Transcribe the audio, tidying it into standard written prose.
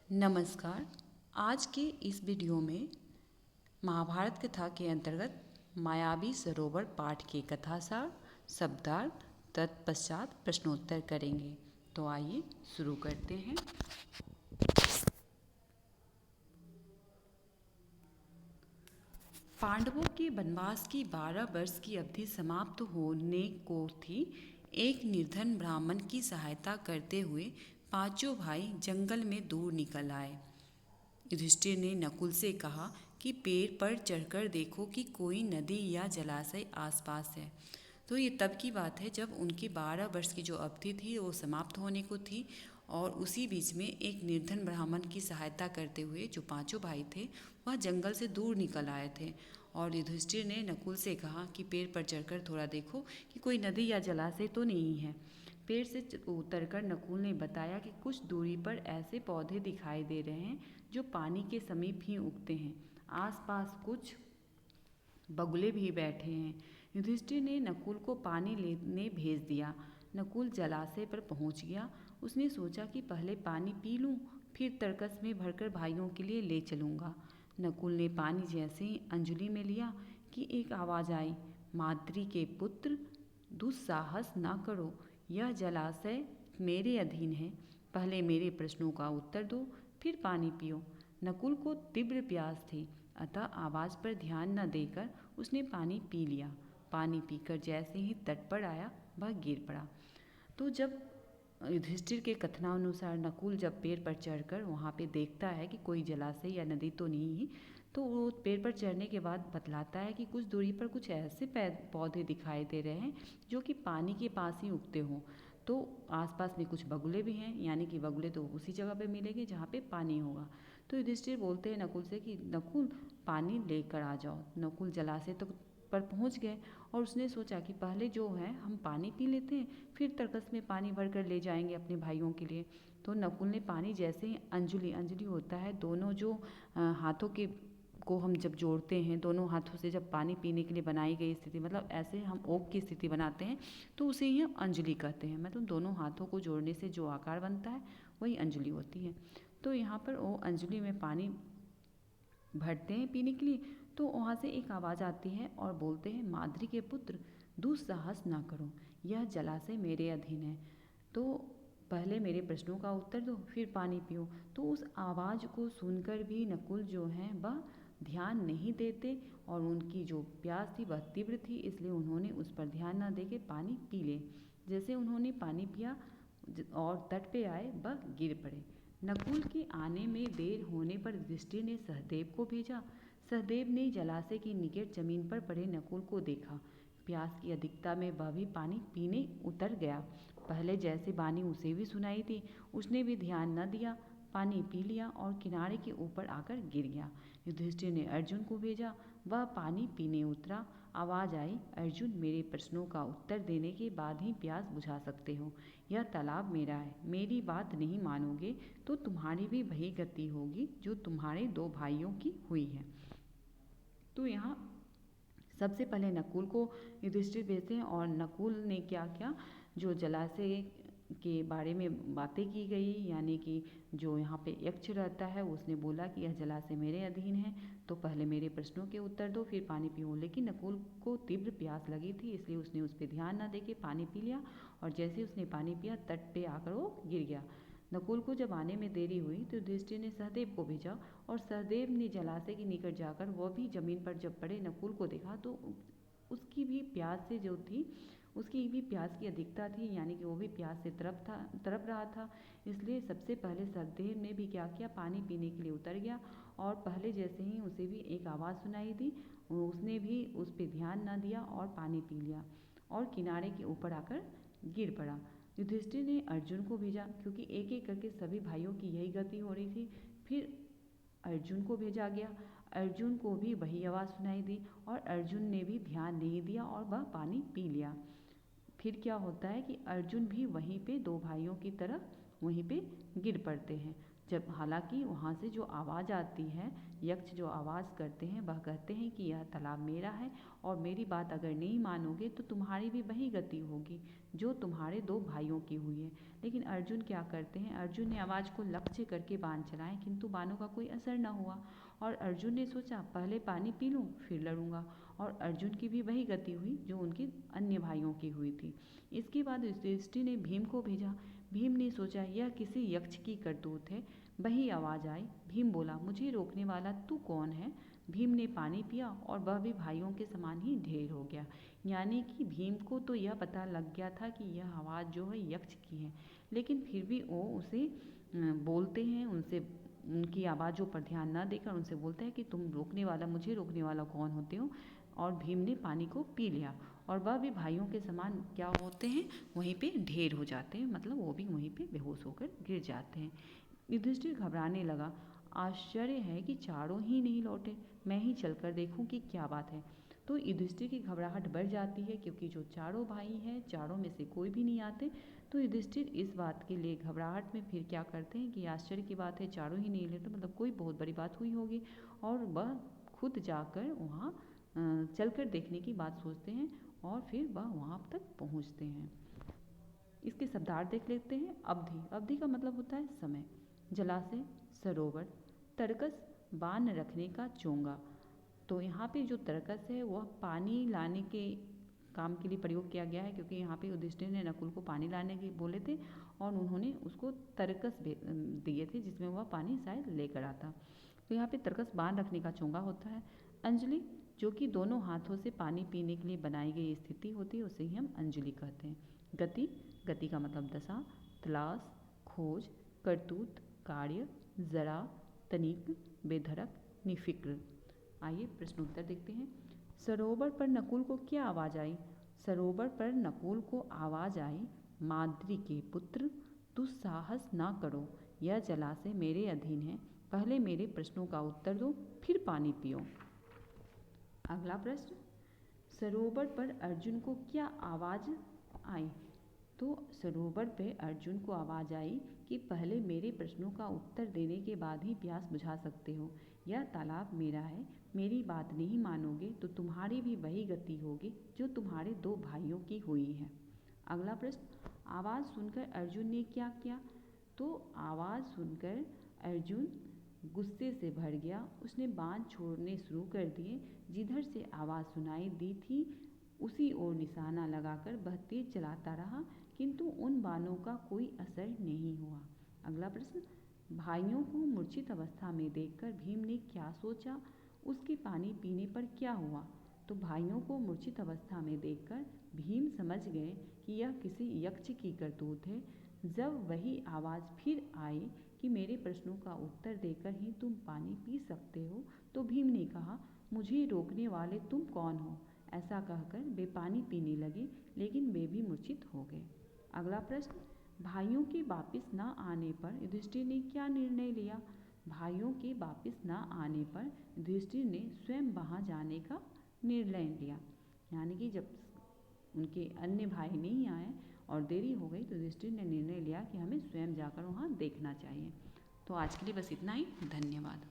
नमस्कार। आज के इस वीडियो में महाभारत कथा के अंतर्गत मायावी सरोवर पाठ के कथासार, शब्दार्थ तत्पश्चात प्रश्नोत्तर करेंगे। तो आइए शुरू करते हैं। पांडवों के वनवास की 12 वर्ष की अवधि समाप्त होने को थी। एक निर्धन ब्राह्मण की सहायता करते हुए पांचों भाई जंगल में दूर निकल आए। युधिष्ठिर ने नकुल से कहा कि पेड़ पर चढ़कर देखो कि कोई नदी या जलाशय आसपास है। तो ये तब की बात है जब उनकी 12 वर्ष की जो अवधि थी वो समाप्त होने को थी, और उसी बीच में एक निर्धन ब्राह्मण की सहायता करते हुए जो पांचों भाई थे वह जंगल से दूर निकल आए थे। और युधिष्ठिर ने नकुल से कहा कि पेड़ पर चढ़कर थोड़ा देखो कि कोई नदी या जलाशय तो नहीं है। पेड़ से उतरकर नकुल ने बताया कि कुछ दूरी पर ऐसे पौधे दिखाई दे रहे हैं जो पानी के समीप ही उगते हैं। आसपास कुछ बगुले भी बैठे हैं। युधिष्ठिर ने नकुल को पानी लेने भेज दिया। नकुल जलाशय पर पहुंच गया। उसने सोचा कि पहले पानी पी लूं, फिर तरकस में भरकर भाइयों के लिए ले चलूंगा। नकुल ने पानी जैसे ही अंजलि में लिया कि एक आवाज़ आई, माद्री के पुत्र, दुस्साहस ना करो। यह जलाशय मेरे अधीन है। पहले मेरे प्रश्नों का उत्तर दो, फिर पानी पियो। नकुल को तीव्र प्यास थी, अतः आवाज़ पर ध्यान न देकर उसने पानी पी लिया। पानी पीकर जैसे ही तट पर आया वह गिर पड़ा। तो जब युधिष्ठिर के कथनानुसार नकुल जब पेड़ पर चढ़कर वहाँ पे देखता है कि कोई जलाशय या नदी तो नहीं है, तो वो पेड़ पर चढ़ने के बाद बतलाता है कि कुछ दूरी पर कुछ ऐसे पौधे दिखाई दे रहे हैं जो कि पानी के पास ही उगते हों। तो आसपास में कुछ बगुले भी हैं, यानी कि बगुले तो उसी जगह पे मिलेंगे जहाँ पे पानी होगा। तो युधिष्ठिर बोलते हैं नकुल से कि नकुल, पानी लेकर आ जाओ। नकुल जलाशय तो पर पहुंच गए और उसने सोचा कि पहले जो है हम पानी पी लेते हैं, फिर तरकस में पानी भर कर ले जाएंगे अपने भाइयों के लिए। तो नकुल ने पानी जैसे ही अंजलि अंजलि होता है दोनों जो हाथों के को हम जब जोड़ते हैं, दोनों हाथों से जब पानी पीने के लिए बनाई गई स्थिति, मतलब ऐसे हम ओक की स्थिति बनाते हैं तो उसे ही हम अंजलि कहते हैं। मतलब दोनों हाथों को जोड़ने से जो आकार बनता है वही अंजलि होती है। तो यहाँ पर वो अंजलि में पानी भरते हैं पीने के लिए। तो वहाँ से एक आवाज़ आती है और बोलते हैं, माद्री के पुत्र, दुस्साहस ना करो। यह जलाशय मेरे अधीन है। तो पहले मेरे प्रश्नों का उत्तर दो, फिर पानी पियो। तो उस आवाज़ को सुनकर भी नकुल जो हैं वह ध्यान नहीं देते, और उनकी जो प्यास थी वह तीव्र थी, इसलिए उन्होंने उस पर ध्यान न देके पानी पी ले। जैसे उन्होंने पानी पिया और तट पे आए वह गिर पड़े। नकुल के आने में देर होने पर युधिष्ठिर ने सहदेव को भेजा। सहदेव ने जलाशय की निकट जमीन पर पड़े नकुल को देखा। प्यास की अधिकता में वह भी पानी पीने उतर गया। पहले जैसे वाणी उसे भी सुनाई थी, उसने भी ध्यान न दिया, पानी पी लिया और किनारे के ऊपर आकर गिर गया। युधिष्ठिर ने अर्जुन को भेजा। वह पानी पीने उतरा। आवाज़ आई, अर्जुन, मेरे प्रश्नों का उत्तर देने के बाद ही प्यास बुझा सकते हो। यह तालाब मेरा है। मेरी बात नहीं मानोगे तो तुम्हारी भी वही गति होगी जो तुम्हारे दो भाइयों की हुई है। तो यहाँ सबसे पहले नकुल को युधिष्ठिर भेजते हैं, और नकुल ने क्या किया, जो जलाशय के बारे में बातें की गई, यानी कि जो यहाँ पे यक्ष रहता है उसने बोला कि यह जलाशय मेरे अधीन है, तो पहले मेरे प्रश्नों के उत्तर दो, फिर पानी पियो। लेकिन नकुल को तीव्र प्यास लगी थी, इसलिए उसने उस पर ध्यान न देके पानी पी लिया, और जैसे उसने पानी पिया तट पे आकर वो गिर गया। नकुल को जब आने में देरी हुई तो युधिष्ठिर ने सहदेव को भेजा, और सहदेव ने जलाशय के निकट जाकर वह भी जमीन पर जब पड़े नकुल को देखा तो उसकी भी प्यास से जो थी, उसकी भी प्यास की अधिकता थी, यानी कि वो भी प्यास से तड़प रहा था। इसलिए सबसे पहले सहदेव ने भी क्या किया, पानी पीने के लिए उतर गया, और पहले जैसे ही उसे भी एक आवाज़ सुनाई दी, उसने भी उस पर ध्यान न दिया और पानी पी लिया और किनारे के ऊपर आकर गिर पड़ा। युधिष्ठिर ने अर्जुन को भेजा, क्योंकि एक एक करके सभी भाइयों की यही गति हो रही थी। फिर अर्जुन को भेजा गया। अर्जुन को भी वही आवाज़ सुनाई दी, और अर्जुन ने भी ध्यान नहीं दिया और वह पानी पी लिया। फिर क्या होता है कि अर्जुन भी वहीं पे दो भाइयों की तरफ वहीं पे गिर पड़ते हैं। जब हालांकि वहाँ से जो आवाज़ आती है, यक्ष जो आवाज़ करते हैं वह कहते हैं कि यह तालाब मेरा है और मेरी बात अगर नहीं मानोगे तो तुम्हारी भी वही गति होगी जो तुम्हारे दो भाइयों की हुई है। लेकिन अर्जुन क्या करते हैं, अर्जुन ने आवाज़ को लक्ष्य करके बाण चलाए किंतु बाणों का कोई असर न हुआ और अर्जुन ने सोचा पहले पानी पी लूँ फिर लड़ूंगा, और अर्जुन की भी वही गति हुई जो उनके अन्य भाइयों की हुई थी। इसके बाद युधिष्ठिर ने भीम को भेजा। भीम ने सोचा यह किसी यक्ष की करतूत है। वही आवाज़ आई। भीम बोला मुझे रोकने वाला तू कौन है। भीम ने पानी पिया और वह भी भाइयों के समान ही ढेर हो गया। यानी कि भीम को तो यह पता लग गया था कि यह आवाज़ जो है यक्ष की है, लेकिन फिर भी वो उसे बोलते हैं, उनसे उनकी आवाज़ों पर ध्यान न देकर उनसे बोलते हैं कि तुम रोकने वाला, मुझे रोकने वाला कौन होते हो। और भीम ने पानी को पी लिया और वह भी भाइयों के समान क्या होते हैं, वहीं पे ढेर हो जाते हैं, मतलब वो भी वहीं पे बेहोश होकर गिर जाते हैं। युधिष्ठिर घबराने लगा। आश्चर्य है कि चारों ही नहीं लौटे, मैं ही चलकर देखूं कि क्या बात है। तो युधिष्ठिर की घबराहट बढ़ जाती है क्योंकि जो चारों भाई हैं चारों में से कोई भी नहीं आते। तो युधिष्ठिर इस बात के लिए घबराहट में फिर क्या करते हैं कि आश्चर्य की बात है चारों ही नहीं लेते, मतलब कोई बहुत बड़ी बात हुई होगी, और वह खुद जाकर वहाँ चलकर देखने की बात सोचते हैं और फिर वह वहाँ तक पहुँचते हैं। इसके शब्दार्थ देख लेते हैं। अवधि, अवधि का मतलब होता है समय। जलाशय, सरोवर। तरकस, बाण रखने का चोंगा। तो यहाँ पे जो तरकस है वह पानी लाने के काम के लिए प्रयोग किया गया है, क्योंकि यहाँ पे युधिष्ठिर ने नकुल को पानी लाने के बोले थे और उन्होंने उसको तरकस दिए थे जिसमें वह पानी शायद लेकर आता। तो यहाँ पे तरकस बाण रखने का चोंगा होता है। अंजलि, जो कि दोनों हाथों से पानी पीने के लिए बनाई गई स्थिति होती है, उसे ही हम अंजलि कहते हैं। गति, गति का मतलब दशा। तलाश, खोज, करतूत, कार्य, जरा, तनिक, बेधड़क, निफिक्र। आइए प्रश्नोत्तर देखते हैं। सरोवर पर नकुल को क्या आवाज़ आई। सरोवर पर नकुल को आवाज़ आई, माद्री के पुत्र दुस्साहस ना करो, यह जलाशय मेरे अधीन है, पहले मेरे प्रश्नों का उत्तर दो फिर पानी पियो। अगला प्रश्न, सरोवर पर अर्जुन को क्या आवाज़ आई। तो सरोवर पे अर्जुन को आवाज़ आई कि पहले मेरे प्रश्नों का उत्तर देने के बाद ही प्यास बुझा सकते हो। यह तालाब मेरा है, मेरी बात नहीं मानोगे तो तुम्हारी भी वही गति होगी जो तुम्हारे दो भाइयों की हुई है। अगला प्रश्न, आवाज़ सुनकर अर्जुन ने क्या किया। तो आवाज़ सुनकर अर्जुन गुस्से से भर गया। उसने बाण छोड़ने शुरू कर दिए। जिधर से आवाज़ सुनाई दी थी उसी ओर निशाना लगाकर वह तेज चलाता रहा, किंतु उन बाणों का कोई असर नहीं हुआ। अगला प्रश्न, भाइयों को मूर्छित अवस्था में देखकर भीम ने क्या सोचा, उसके पानी पीने पर क्या हुआ। तो भाइयों को मूर्छित अवस्था में देखकर भीम समझ गए कि यह किसी यक्ष की करतूत है। जब वही आवाज़ फिर आई कि मेरे प्रश्नों का उत्तर देकर ही तुम पानी पी सकते हो, तो भीम ने कहा मुझे रोकने वाले तुम कौन हो। ऐसा कहकर वे पानी पीने लगे, लेकिन वे भी मूर्छित हो गए। अगला प्रश्न, भाइयों के वापस न आने पर युधिष्ठिर ने क्या निर्णय लिया। भाइयों के वापस न आने पर युधिष्ठिर ने स्वयं वहाँ जाने का निर्णय लिया। यानी कि जब उनके अन्य भाई नहीं आए और देरी हो गई तो युधिष्ठिर ने निर्णय लिया कि हमें स्वयं जाकर वहाँ देखना चाहिए। तो आज के लिए बस इतना ही। धन्यवाद।